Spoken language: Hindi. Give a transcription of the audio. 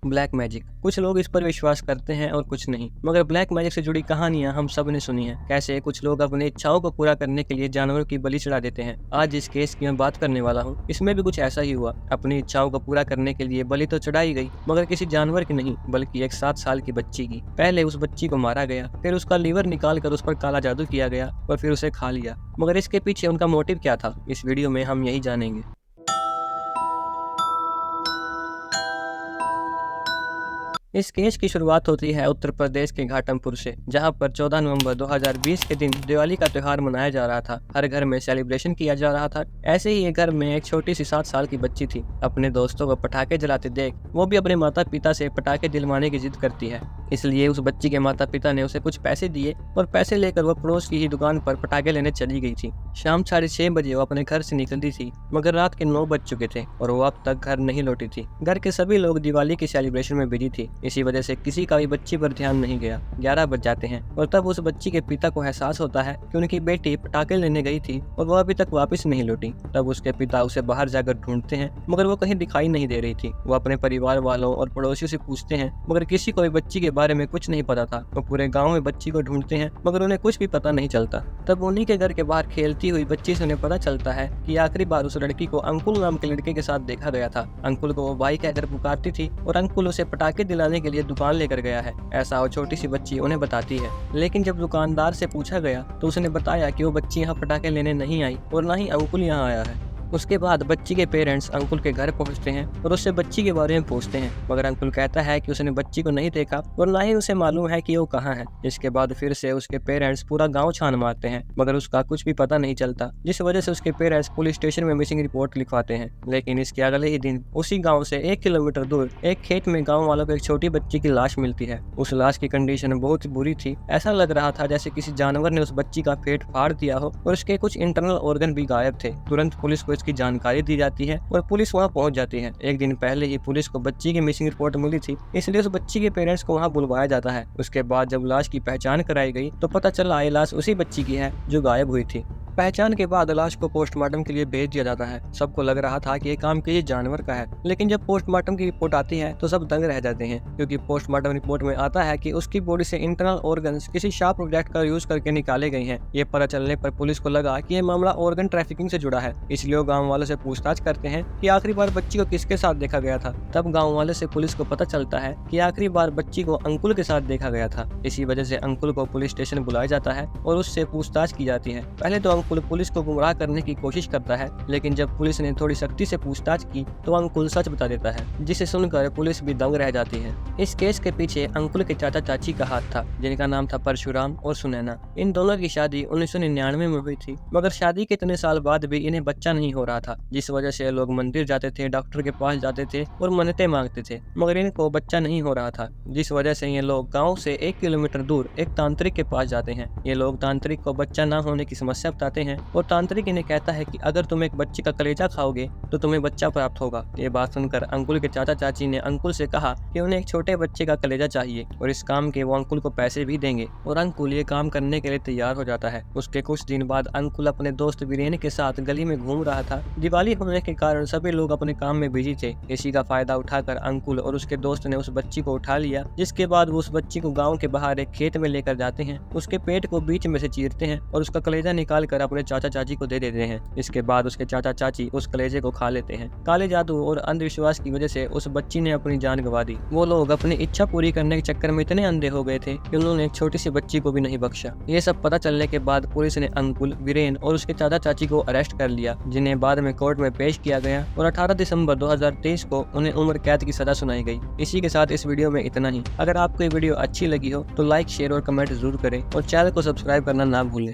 Black magic. कुछ लोग इस पर विश्वास करते हैं और कुछ नहीं, मगर ब्लैक मैजिक से जुड़ी कहानियां हम सब ने सुनी है। कैसे कुछ लोग अपनी इच्छाओं को पूरा करने के लिए जानवरों की बलि चढ़ा देते हैं। आज जिस केस की मैं बात करने वाला हूँ, इसमें भी कुछ ऐसा ही हुआ। अपनी इच्छाओं को पूरा करने के लिए बलि तो चढ़ाई गई, मगर किसी जानवर की नहीं, बल्कि एक 7 साल की बच्ची की। पहले उस बच्ची को मारा गया, फिर उसका लीवर निकाल कर उस पर काला जादू किया गया और फिर उसे खा लिया। मगर इसके पीछे उनका मोटिव क्या था, इस वीडियो में हम यही जानेंगे। इस केस की शुरुआत होती है उत्तर प्रदेश के घाटमपुर से, जहां पर 14 नवंबर 2020 के दिन दिवाली का त्योहार मनाया जा रहा था। हर घर में सेलिब्रेशन किया जा रहा था। ऐसे ही एक घर में एक छोटी सी 7 साल की बच्ची थी। अपने दोस्तों को पटाखे जलाते देख वो भी अपने माता पिता से पटाखे दिलवाने की जिद करती है। इसलिए उस बच्ची के माता पिता ने उसे कुछ पैसे दिए और पैसे लेकर वो पड़ोस की ही दुकान पर पटाखे लेने चली गई थी। शाम 6:30 बजे वो अपने घर से निकली थी, मगर रात के 9 बज चुके थे और वो अब तक घर नहीं लौटी थी। घर के सभी लोग दिवाली की सेलिब्रेशन में बिजी थी। इसी वजह से किसी का भी बच्ची पर ध्यान नहीं गया। 11 बज जाते हैं और तब उस बच्ची के पिता को एहसास होता है कि उनकी बेटी पटाखे लेने गई थी और वो अभी तक वापस नहीं लौटी। तब उसके पिता उसे बाहर जाकर ढूंढते हैं, मगर वो कहीं दिखाई नहीं दे रही थी। वो अपने परिवार वालों और पड़ोसियों से पूछते हैं, मगर किसी को भी बच्ची के बारे में कुछ नहीं पता था। वो पूरे गाँव में बच्ची को ढूंढते हैं, मगर उन्हें कुछ भी पता नहीं चलता। तब उन्हीं के घर के बाहर खेलती हुई बच्ची से उन्हें पता चलता है कि आखिरी बार उस लड़की को अंकुल नाम के लड़के के साथ देखा गया था। अंकुल को वो भाई कहकर पुकारती थी और अंकुल उसे पटाखे दिलाने के लिए दुकान लेकर गया है, ऐसा वो छोटी सी बच्ची उन्हें बताती है। लेकिन जब दुकानदार से पूछा गया तो उसने बताया कि वो बच्ची यहाँ पटाखे लेने नहीं आई और ना ही अंकुल यहाँ आया है। उसके बाद बच्ची के पेरेंट्स अंकुल के घर पहुंचते हैं और उससे बच्ची के बारे में पूछते हैं, मगर अंकुल कहता है कि उसने बच्ची को नहीं देखा और ना ही उसे मालूम है कि वो कहाँ है। इसके बाद फिर से उसके पेरेंट्स पूरा गांव छान मारते हैं, मगर उसका कुछ भी पता नहीं चलता, जिस वजह से उसके पेरेंट्स पुलिस स्टेशन में मिसिंग रिपोर्ट लिखवाते हैं। लेकिन इसके अगले ही दिन उसी गाँव से 1 किलोमीटर दूर एक खेत में गाँव वालों को एक छोटी बच्ची की लाश मिलती है। उस लाश की कंडीशन बहुत बुरी थी। ऐसा लग रहा था जैसे किसी जानवर ने उस बच्ची का पेट फाड़ दिया हो और उसके कुछ इंटरनल ऑर्गन भी गायब थे। तुरंत पुलिस को इसकी जानकारी दी जाती है और पुलिस वहां पहुंच जाती है। एक दिन पहले ही पुलिस को बच्ची की मिसिंग रिपोर्ट मिली थी, इसलिए उस बच्ची के पेरेंट्स को वहां बुलवाया जाता है। उसके बाद जब लाश की पहचान कराई गई तो पता चला ये लाश उसी बच्ची की है जो गायब हुई थी। पहचान के बाद लाश को पोस्टमार्टम के लिए भेज दिया जाता है। सबको लग रहा था कि ये काम किसी जानवर का है, लेकिन जब पोस्टमार्टम की रिपोर्ट आती है तो सब दंग रह जाते हैं, क्योंकि पोस्टमार्टम रिपोर्ट में आता है कि उसकी बॉडी से इंटरनल ऑर्गन्स किसी शार्प ऑब्जेक्ट का यूज करके निकाले गए हैं। ये पता चलने पर पुलिस को लगा कि यह मामला ऑर्गन ट्रैफिकिंग से जुड़ा है, इसलिए गाँव वालों से पूछताछ करते हैं कि आखिरी बार बच्ची को किसके साथ देखा गया था। तब गाँव वाले से पुलिस को पता चलता है कि आखिरी बार बच्ची को अंकुल के साथ देखा गया था। इसी वजह से अंकुल को पुलिस स्टेशन बुलाया जाता है और उससे पूछताछ की जाती है। पहले तो अंकुल पुलिस को गुमराह करने की कोशिश करता है, लेकिन जब पुलिस ने थोड़ी सख्ती से पूछताछ की तो अंकुल सच बता देता है, जिसे सुनकर पुलिस भी दंग रह जाती है। इस केस के पीछे अंकुल के चाचा चाची का हाथ था, जिनका नाम था परशुराम और सुनैना। इन दोनों की शादी 1999 में हुई थी, मगर शादी के इतने साल बाद भी इन्हें बच्चा नहीं हो रहा था, जिस वजह से लोग मंदिर जाते थे, डॉक्टर के पास जाते थे और मन्नतें मांगते थे, मगर इनको बच्चा नहीं हो रहा था, जिस वजह से ये लोग गाँव से 1 किलोमीटर दूर एक तांत्रिक के पास जाते हैं। ये लोग तांत्रिक को बच्चा न होने की समस्या बताते हैं और तांत्रिक इन्हें कहता है कि अगर तुम एक बच्चे का कलेजा खाओगे तो तुम्हें बच्चा प्राप्त होगा। ये बात सुनकर अंकुल के चाचा चाची ने अंकुल से कहा कि उन्हें एक छोटे बच्चे का कलेजा चाहिए और इस काम के वो अंकुल को पैसे भी देंगे, और अंकुल ये काम करने के लिए तैयार हो जाता है। उसके कुछ दिन बाद अंकुल अपने दोस्त वीरेन के साथ गली में घूम रहा था। दिवाली होने के कारण सभी लोग अपने काम में बिजी थे। इसी का फायदा उठाकर अंकुल और उसके दोस्त ने उस बच्ची को उठा लिया, जिसके बाद वो उस बच्ची को गाँव के बाहर एक खेत में लेकर जाते हैं। उसके पेट को बीच में से चीरते हैं और उसका कलेजा निकाल कर अपने चाचा चाची को दे देते हैं। इसके बाद उसके चाचा चाची उस कलेजे को खा लेते हैं। काले जादू और अंधविश्वास की वजह से उस बच्ची ने अपनी जान गंवा दी। वो लोग अपनी इच्छा पूरी करने के चक्कर में इतने अंधे हो गए थे कि उन्होंने एक छोटी सी बच्ची को भी नहीं बख्शा। ये सब पता चलने के बाद पुलिस ने अंकुल, वीरेन और उसके चाचा चाची को अरेस्ट कर लिया, जिन्हें बाद में कोर्ट में पेश किया गया और 18 दिसंबर 2023 को उन्हें उम्र कैद की सजा सुनाई गई। इसी के साथ इस वीडियो में इतना ही। अगर आपको ये वीडियो अच्छी लगी हो तो लाइक, शेयर और कमेंट जरूर करें और चैनल को सब्सक्राइब करना ना भूलें।